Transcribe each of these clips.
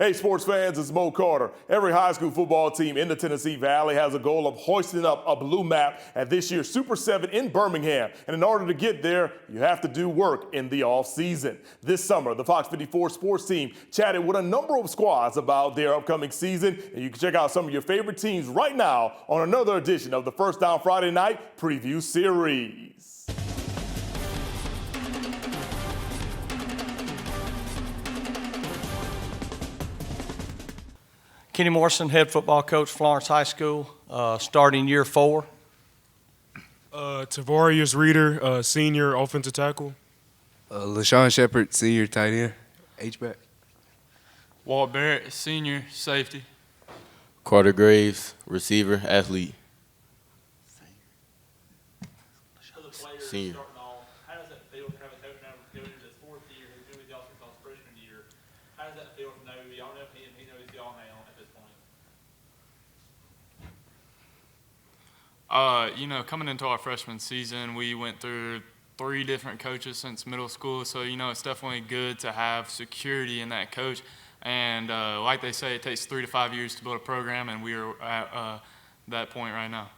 Hey, sports fans, it's Mo Carter. Every high school football team in the Tennessee Valley has a goal of hoisting up a blue map at this year's Super 7 in Birmingham. And in order to get there, you have to do work in the off-season. This summer, the Fox 54 sports team chatted with a number of squads about their upcoming season. And you can check out some of your favorite teams right now on another edition of the First Down Friday Night Preview Series. Kenny Morson, head football coach, Florence High School, starting year 4. Tavarius Reeder, senior offensive tackle. LaShawn Shepard, senior tight end, H-back. Walt Barrett, senior safety. Carter Graves, receiver, athlete. Senior. How does that feel for having coach now going into his 4th year, who's going to be the offensive freshman year? How does that feel to know y'all know him, he knows y'all now at this point? Coming into our freshman season, we went through 3 different coaches since middle school, so it's definitely good to have security in that coach. And like they say, it takes 3 to 5 years to build a program, and we are at that point right now.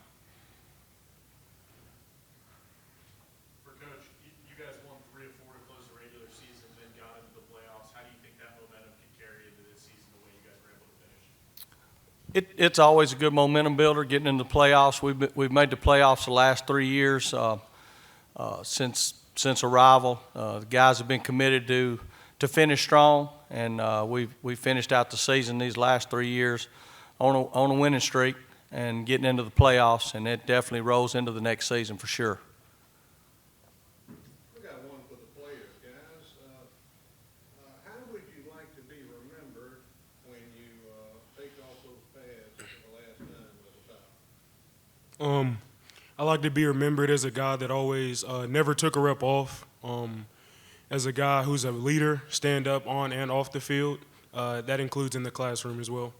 For Coach, you guys won 3 of 4 to close the regular season, then got into the playoffs. How do you think that momentum can carry into this season the way you guys were able to finish? It's always a good momentum builder getting into the playoffs. We've made the playoffs the last 3 years since arrival. The guys have been committed to finish strong, and we finished out the season these last 3 years on a winning streak and getting into the playoffs, and it definitely rolls into the next season for sure. We got one for the players, guys. How would you like to be remembered when you take off those pads for the last time at the top? I like to be remembered as a guy that always never took a rep off, as a guy who's a leader, stand up on and off the field. That includes in the classroom as well.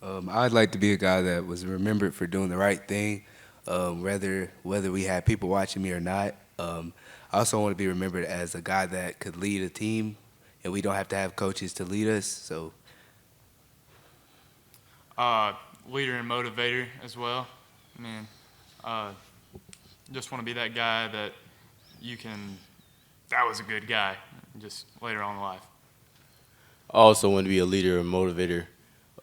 I'd like to be a guy that was remembered for doing the right thing, whether we had people watching me or not. I also want to be remembered as a guy that could lead a team, and we don't have to have coaches to lead us. So, Leader and motivator as well. Just want to be that guy that that was a good guy, just later on in life. I also want to be a leader and motivator.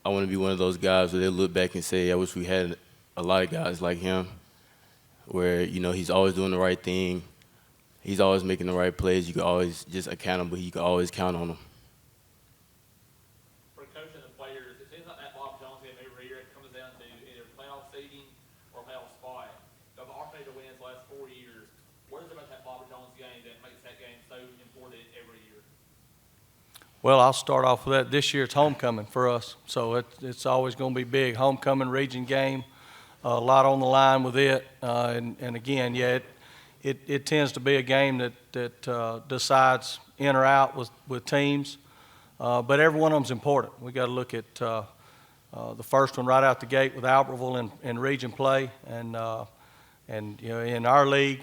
I want to be one of those guys where they look back and say, I wish we had a lot of guys like him, where, he's always doing the right thing. He's always making the right plays. You can always just accountable. You can always count on him. For coaching the players, it seems like that Bob Jones game every year, it comes down to either playoff seeding or playoff spot. The opportunity to win the last 4 years, what is it about that Bob Jones game that makes that game so important every year? Well, I'll start off with that. This year it's homecoming for us, so it's always going to be big. Homecoming region game, a lot on the line with it, and again, it tends to be a game that decides in or out with teams, but every one of them's important. We got to look at the first one right out the gate with Albertville in region play, and in our league,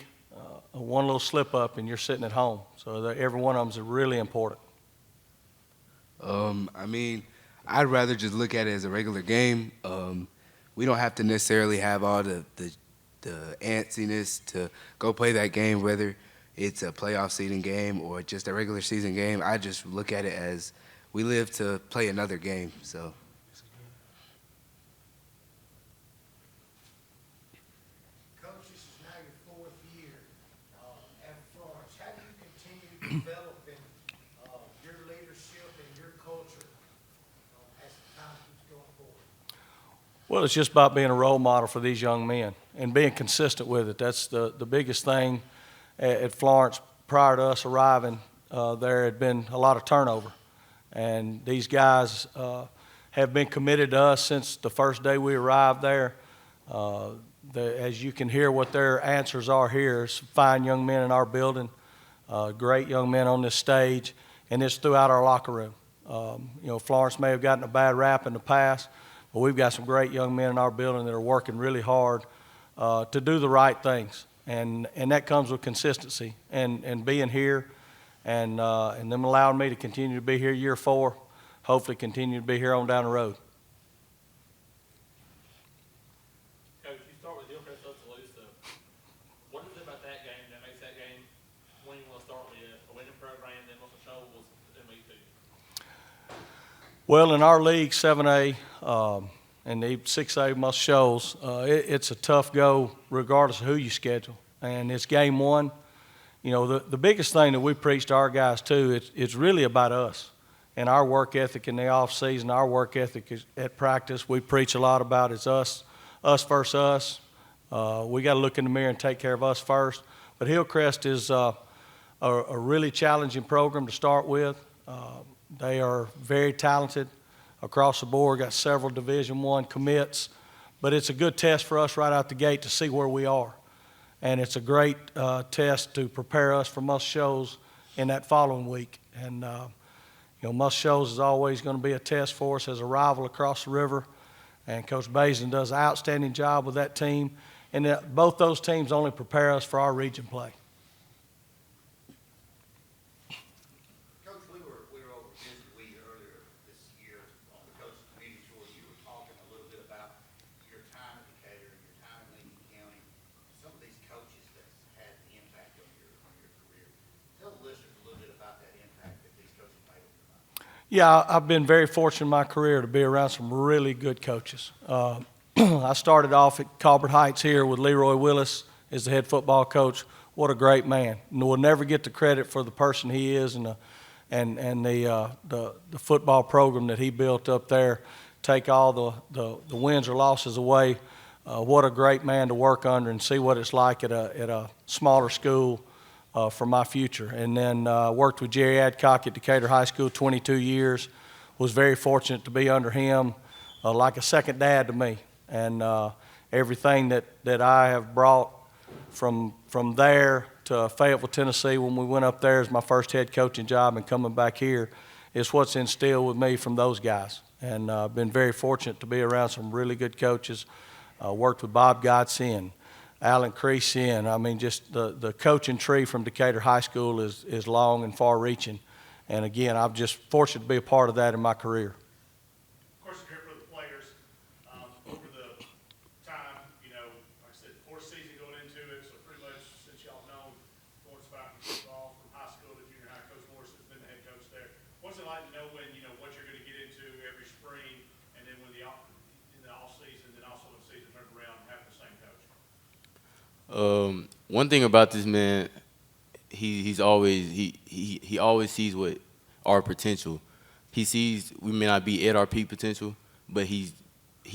one little slip up and you're sitting at home. So every one of them's really important. I'd rather just look at it as a regular game. We don't have to necessarily have all the antsiness to go play that game, whether it's a playoff seeding game or just a regular season game. I just look at it as we live to play another game. So. Coach, this is now your 4th year at Florence. How do you continue developing your leadership and your culture as time keeps going forward? Well, it's just about being a role model for these young men and being consistent with it. That's the biggest thing at Florence. Prior to us arriving, there had been a lot of turnover. And these guys have been committed to us since the first day we arrived there. As you can hear what their answers are here, it's fine young men in our building, great young men on this stage, and it's throughout our locker room. Florence may have gotten a bad rap in the past, but we've got some great young men in our building that are working really hard to do the right things. And that comes with consistency and being here and them allowing me to continue to be here year 4. hopefully continue to be here on down the road. Coach, you start with Hillcrest Tuscaloosa. What is it about that game that makes that game when you want to start with a winning program, then Muscle Shoals in week 2? Well, in our league, 7A, and the 6A Muscle Shoals, it's a tough go regardless of who you schedule. And it's game one. You know, the biggest thing that we preach to our guys, too, it's really about us and our work ethic in the off season, our work ethic at practice. We preach a lot about it's us versus us. We got to look in the mirror and take care of us first. But Hillcrest is a really challenging program to start with. They are very talented across the board, got several Division I commits, but it's a good test for us right out the gate to see where we are. And it's a great test to prepare us for Muscle Shoals in that following week. And, you know, Muscle Shoals is always going to be a test for us as a rival across the river. And Coach Bazin does an outstanding job with that team. And both those teams only prepare us for our region play. Coach, we were over visiting with you earlier this year on the coach's committee tour. You were talking a little bit about your time at Decatur and your time in Lincoln County. Some of these coaches that's had the impact on your career. Tell the listeners a little bit about that impact that these coaches made on your life. Yeah, I've been very fortunate in my career to be around some really good coaches. I started off at Colbert Heights here with Leroy Willis as the head football coach. What a great man. And we'll never get the credit for the person he is and the football program that he built up there. Take all the wins or losses away. What a great man to work under and see what it's like at a smaller school for my future. And then worked with Jerry Adcock at Decatur High School 22 years. Was very fortunate to be under him, like a second dad to me. And everything that I have brought from there to Fayetteville, Tennessee, when we went up there as my first head coaching job and coming back here, is what's instilled with me from those guys. And I've been very fortunate to be around some really good coaches. Worked with Bob Godsey and Alan Creasy, and I mean, just the coaching tree from Decatur High School is long and far-reaching. And again, I'm just fortunate to be a part of that in my career. Question here for the players. Over the time, you know, like I said, fourth season going into it, so pretty much since y'all known Florence Falcons football from high school to junior high, Coach Morson has been the head coach there. What's it like to know when, you know, what you're going to get into every spring, and then when in the off season, and also when the season turns around, having the same coach? One thing about this man, he always sees what our potential. He sees we may not be at our peak potential, but he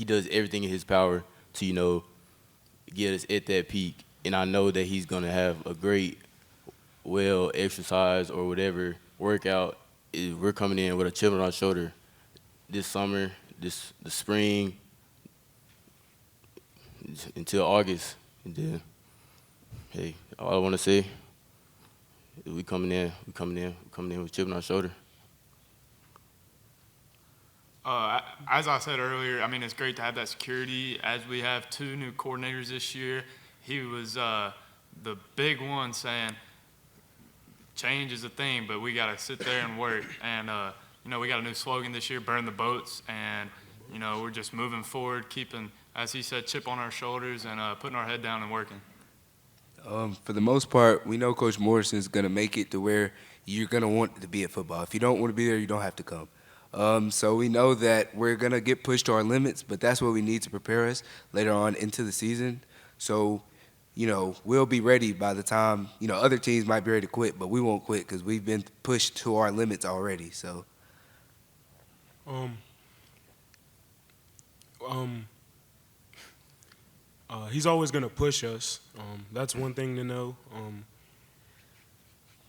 does everything in his power to, you know, get us at that peak. And I know that he's gonna have a great, well, exercise or whatever workout. We're coming in with a chip on our shoulder this summer, the spring, until August, and then. Hey, all I want to say is we coming in with a chip on our shoulder. As I said earlier, I mean, it's great to have that security. As we have 2 new coordinators this year, he was the big one saying, change is a thing, but we got to sit there and work. And, you know, we got a new slogan this year, burn the boats. And, you know, we're just moving forward, keeping, as he said, chip on our shoulders and putting our head down and working. For the most part, we know Coach Morrison is going to make it to where you're going to want to be at football. If you don't want to be there, you don't have to come. So we know that we're going to get pushed to our limits, but that's what we need to prepare us later on into the season. So, you know, we'll be ready by the time, you know, other teams might be ready to quit, but we won't quit because we've been pushed to our limits already. So. He's always going to push us. That's one thing to know.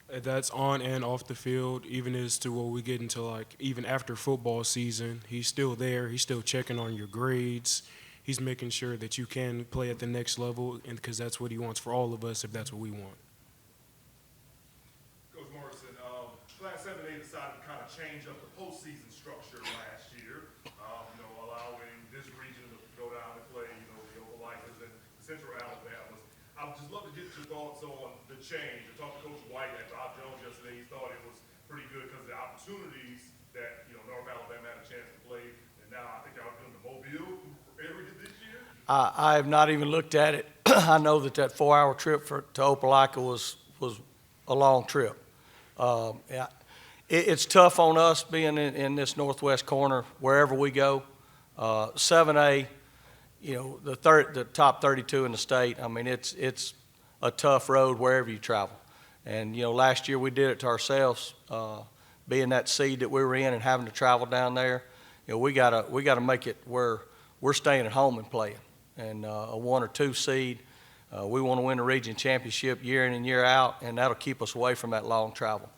That's on and off the field, even as to what we get into, like, even after football season. He's still there. He's still checking on your grades. He's making sure that you can play at the next level, and because that's what he wants for all of us if that's what we want. Coach Morrison, Class 7A decided to kind of change up the postseason structure last year, you know, allowing this region to go down and play, you know, the Opelika and Central Alabamas. I'd just love to get your thoughts on the change. I talked to Coach White and Bob Jones yesterday. He thought it was pretty good because of the opportunities that, you know, North Alabama I have not even looked at it. I know that 4-hour trip to Opelika was a long trip. Yeah, it's tough on us being in this northwest corner wherever we go. 7A, you know, the top 32 in the state. I mean, it's a tough road wherever you travel. And you know, last year we did it to ourselves, being that seed that we were in and having to travel down there. You know, we gotta make it where we're staying at home and playing. And a 1 or 2 seed, we want to win the region championship year in and year out, and that'll keep us away from that long travel.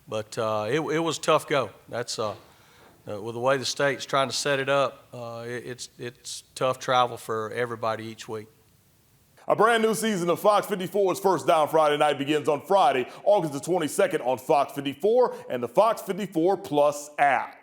But it was a tough go. That's with the way the state's trying to set it up, it's tough travel for everybody each week. A brand new season of Fox 54's First Down Friday Night begins on Friday, August the 22nd on Fox 54 and the Fox 54 Plus app.